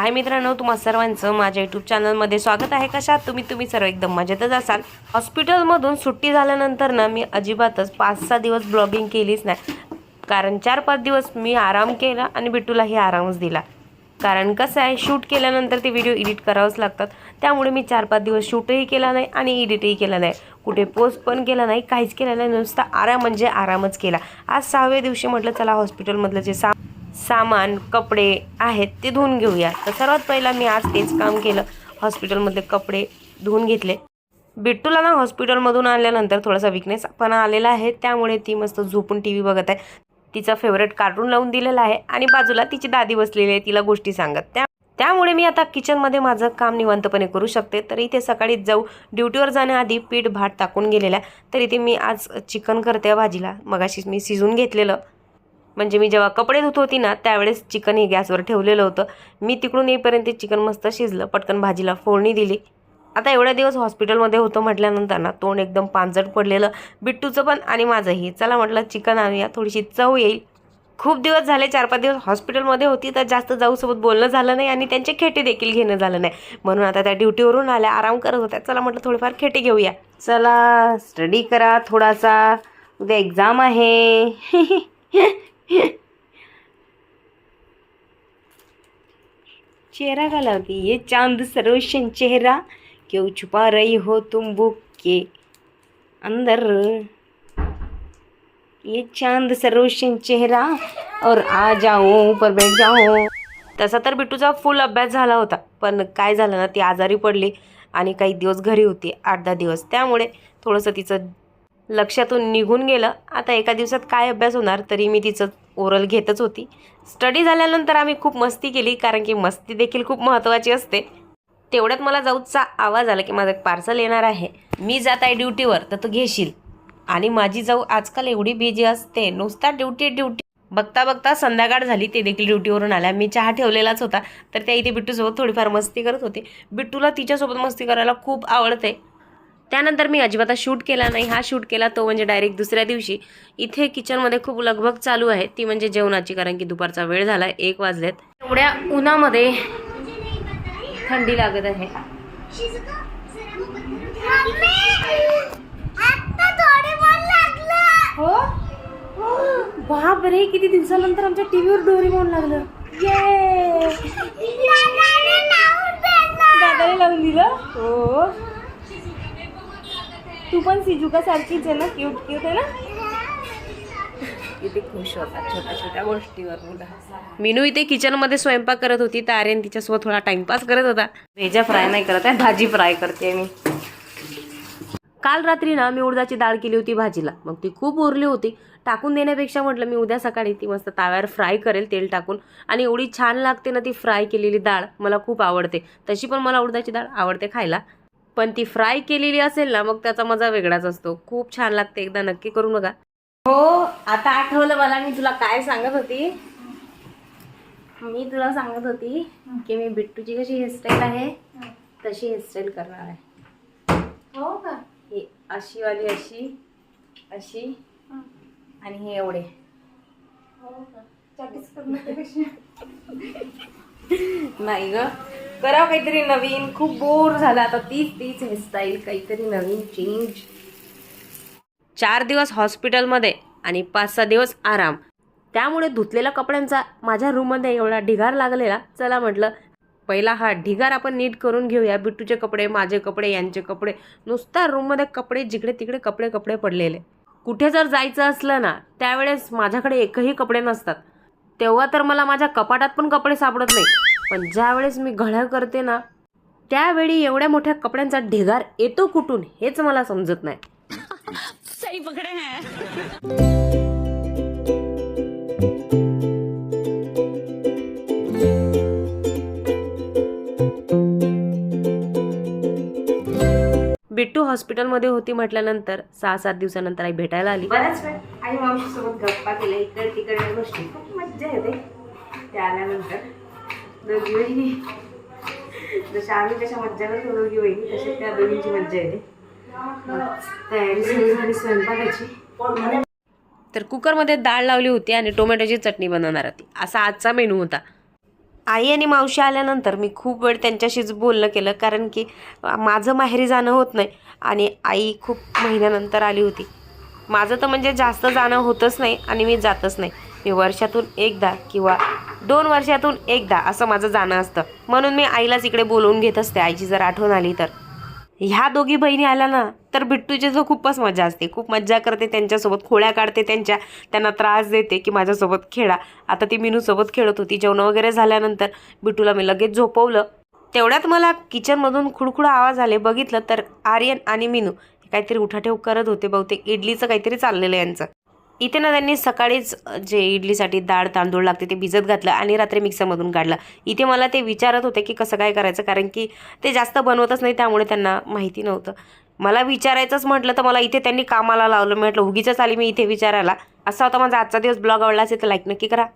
हाय मित्रांनो, तुम्हा सर्वांचं माझ्या यूट्यूब चॅनलमध्ये स्वागत आहे। कशा आहात तुम्ही सर्व एकदम मजेतच असाल। हॉस्पिटलमधून सुट्टी झाल्यानंतर ना मी अजिबातच 5-6 दिवस ब्लॉगिंग केलीच नाही, कारण 4-5 दिवस मी आराम केला आणि बिट्टूलाही आरामच दिला। कारण कसं आहे, शूट केल्यानंतर ते व्हिडिओ एडिट करावंच लागतात, त्यामुळे मी 4-5 दिवस शूटही केला नाही आणि एडिटही केला नाही, कुठे पोस्ट पण केला नाही, काहीच केलं नाही, नुसता आराम म्हणजे आरामच केला। आज 6व्या दिवशी म्हटलं चला हॉस्पिटलमधलं जे सामान कपडे आहेत ते धुवून घेऊया। तर सर्वात पहिला मी आज तेच काम केलं, हॉस्पिटलमधले कपडे धुवून घेतले। बिट्टूला ना हॉस्पिटलमधून आल्यानंतर थोडासा विकनेस पण आलेला आहे, त्यामुळे ती मस्त झोपून टीव्ही बघत आहे। तिचा फेवरेट कार्टून लावून दिलेला आहे आणि बाजूला तिची दादी बसलेली आहे तिला गोष्टी सांगत। त्यामुळे मी आता किचनमध्ये माझं काम निवांतपणे करू शकते। तर इथे सकाळीच जाऊ ड्युटीवर जाण्याआधी पीठ भात टाकून गेलेला, तर इथे मी आज चिकन करते भाजीला। मगाशीच मी शिजून घेतलेलं, म्हणजे मी जेव्हा कपडे धुत होती ना त्यावेळेस चिकन हे गॅसवर ठेवलेलं होतं। मी तिकडून येईपर्यंत चिकन मस्त शिजलं, पटकन भाजीला फोडणी दिली। आता एवढ्या दिवस हॉस्पिटलमध्ये होतं म्हटल्यानंतर ना तोंड एकदम पांचट पडलेलं, बिट्टूचं पण आणि माझंही। चला म्हटलं चिकन आणूया, थोडीशी चव येईल। खूप दिवस झाले, 4-5 दिवस हॉस्पिटलमध्ये होती, तर जास्त जाऊसोबत बोलणं झालं नाही आणि त्यांचे खेटे देखील घेणं झालं नाही, म्हणून आता त्या ड्युटीवरून आल्या, आराम करत होत्या। चला म्हटलं थोडेफार खेटे घेऊया, चला स्टडी करा थोडासा, उद्या एक्झाम आहे। चेहरा का लाती ये चांद सरोशन चेहरा, क्यों छुपा रही हो तुम बुक के अंदर, ये चांद सरोशन चेहरा और आ जाओ ऊपर बैठ जाओ। तसा तर बिट्टूचा फुल अभ्यास झाला होता, पण काय झालं ना ती आजारी पडली आणि काही दिवस घरी होती, 8-10 दिवस, त्यामुळे थोडंसं तिचं लक्षातून निघून गेलं। आता एका दिवसात काय अभ्यास होणार, तरी मी तिचं ओरल घेतच होती। स्टडी झाल्यानंतर आम्ही खूप मस्ती केली, कारण की मस्ती देखील खूप महत्त्वाची असते। तेवढ्यात मला जाऊचा आवाज आला की माझं एक पार्सल येणार आहे, मी जात आहे ड्युटीवर, तर तू घेशील। आणि माझी जाऊ आजकाल एवढी बिझी असते, नुसता ड्युटी बघता बघता संध्याकाळ झाली, ते देखील ड्युटीवरून आल्या। मी चहा ठेवलेलाच होता, तर त्या इथे बिट्टूसोबत थोडीफार मस्ती करत होते। बिट्टूला तिच्यासोबत मस्ती करायला खूप आवडते। त्यानंतर मी अजिबात शूट केला नाही, हा शूट केला तो म्हणजे डायरेक्ट दुसऱ्या दिवशी। इथे किचनमध्ये खूप लगबग चालू आहे, ती म्हणजे जेवणाची, कारण की दुपारचा वेळ झाला, 1 वाजलेत। एवढ्या उन्हामध्ये थंडी लागत आहे। हो बाप रे, किती दिवसानंतर आमच्या टीव्हीवर डोरेमॉन लागलं। ये दादाने लावून दिलं। हो, तू पण सिजुका सारखीच आहे ना, क्यूट क्यूट आहे ना। किती खुश होता छोट्या छोट्या गोष्टीवर मुलं। मीनू इथे किचनमध्ये स्वयंपाक करत होती, तर आर्यन तिच्यासोबत थोडा टाइमपास करत होता। भेजा फ्राय नाही करत आहे, भाजी फ्राय करते मी। काल रात्री ना मी उडदाची डाळ केली होती भाजीला, मग ती खूप उरली होती, टाकून देण्यापेक्षा म्हटलं मी उद्या सकाळी ती मस्त ताव्यावर फ्राय करेल तेल टाकून, आणि एवढी छान लागते ना ती फ्राय केलेली डाळ, मला खूप आवडते। तशी पण मला उडदाची डाळ आवडते खायला, पण ती फ्राय केलेली असेल ना मग त्याचा मजा वेगळाच असतो, खूप छान लागते, एकदा नक्की करून बघा। हो, आता आठवलं मला, मी तुला काय सांगत होती, मी तुला सांगत होती की मी बिट्टूची कशी हेअरस्टाईल आहे तशी हेअरस्टाईल करणार आहे। हो का, हे अशी वाली, अशी अशी आणि हे एवढे। हो का, नाही ग, करावं काहीतरी नवीन, खूप बोर झाला आता, तीच हेअरस्टाईल, काहीतरी नवीन चेंज। 4 दिवस हॉस्पिटलमध्ये आणि 5-6 दिवस आराम, त्यामुळे धुतलेल्या कपड्यांचा माझ्या रूममध्ये एवढा ढिगार लागलेला। चला म्हटलं पहिला हा ढिगार आपण नीट करून घेऊया। बिट्टूचे कपडे, माझे कपडे, यांचे कपडे, नुसता रूममध्ये कपडे, जिकडे तिकडे कपडे पडलेले। कुठे जर जायचं असलं ना त्यावेळेस माझ्याकडे एकही कपडे नसतात, तेव्हा तर मला माझ्या कपाटात पण कपडे सापडत नाही, पण ज्या वेळेस मी घड्या करते ना त्यावेळी एवढ्या मोठ्या कपड्यांचा ढिगार येतो कुठून हेच मला समजत नाही। सही पकडे हैं। बिट्टू हॉस्पिटलमध्ये होती म्हटल्यानंतर 6-7 दिवसानंतर आई भेटायला आली। बऱ्याच वेळ आई मावशीसोबत गप्पा केल्या, इकडे तिकडे गोष्टी, खूप मज्जा येते। त्या आल्यानंतर दोघी बहिणी, जशा आम्ही कशा मज्जा करतो दोघी बहिणी, तशी त्या दोघींची मज्जा येते। तयारी सुरू झाली स्वयंपाकाची, तर कुकरमध्ये डाळ लावली होती आणि टोमॅटोची चटणी बनवणार होती, असा आजचा मेनू होता। आई आणि मावशी आल्यानंतर मी खूप वेळ त्यांच्याशीच बोलणं केलं, कारण की माझं माहेरी जाणं होत नाही आणि आई खूप महिन्यानंतर आली होती. माझं तर म्हणजे जास्त जाणं होतच नाही आणि मी जातच नाही. मी वर्षातून एकदा किंवा 2 वर्षातून एकदा असं माझं जाणं असतं. म्हणून मी आईलाच इकडे बोलवून घेत असते, आईची जर आठवण आली तर. ह्या दोघी बहिणी आल्या ना, तर बिट्टूची तर खूपच मजा असते. खूप मज्जा करते त्यांच्यासोबत, खोड्या काढते त्यांच्या, त्यांना त्रास देते की माझ्यासोबत खेळा. आता ती मिनूसोबत खेळत होती. जेवण वगैरे झाल्यानंतर बिट्टूला मी लगेच झोपवलं. तेवढ्यात मला किचनमधून खुडखुड आवाज आले. बघितलं तर आर्यन आणि मिनू काहीतरी उठाठेव करत होते. बहुतेक इडलीचं काहीतरी चाललेलं आहे यांचं. इथे ना त्यांनी सकाळीच जे इडलीसाठी डाळ तांदूळ लागते ते भिजत घातलं आणि रात्री मिक्सरमधून काढलं. इथे मला ते विचारत होते की कसं काय करायचं, कारण की ते जास्त बनवतच नाही, त्यामुळे त्यांना माहिती नव्हतं. मला विचारायचंच म्हटलं तर मला इथे त्यांनी कामाला लावलं. म्हटलं उगीचच आली मी इथे विचारायला. असा होता माझा आजचा दिवस. ब्लॉग आवडला असेल तर लाईक नक्की करा.